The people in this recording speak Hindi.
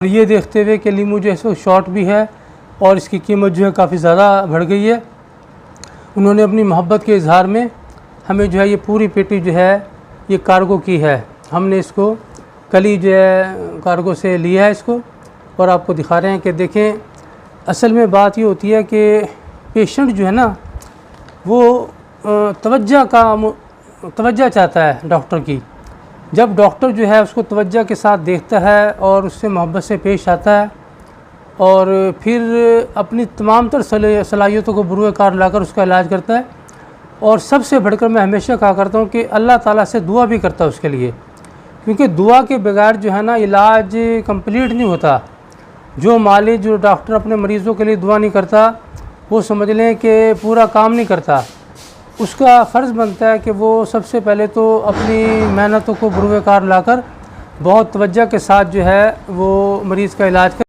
ये देखते हुए कि लीमू जो है शॉर्ट भी है और इसकी कीमत जो है काफ़ी ज़्यादा बढ़ गई है, उन्होंने अपनी मोहब्बत के इजहार में हमें जो है ये पूरी पेटी जो है ये कार्गो की है। हमने इसको कल ही जो है कार्गो से लिया है इसको, और आपको दिखा रहे हैं कि देखें, असल में बात ये होती है कि पेशेंट जो है ना वो तवज्जो चाहता है डॉक्टर की। जब डॉक्टर जो है उसको तवज्जो के साथ देखता है और उससे मोहब्बत से पेश आता है और फिर अपनी तमाम तर सलाहियतों को बुरुए कार लाकर उसका इलाज करता है। और सबसे बढ़कर मैं हमेशा कहा करता हूँ कि अल्लाह ताला से दुआ भी करता है उसके लिए, क्योंकि दुआ के बगैर जो है ना इलाज कंप्लीट नहीं होता। जो डॉक्टर अपने मरीज़ों के लिए दुआ नहीं करता वो समझ लें कि पूरा काम नहीं करता। उसका फ़र्ज़ बनता है कि वो सबसे पहले तो अपनी मेहनतों को बुरुए कार लाकर बहुत तवज्जो के साथ जो है वो मरीज़ का इलाज कर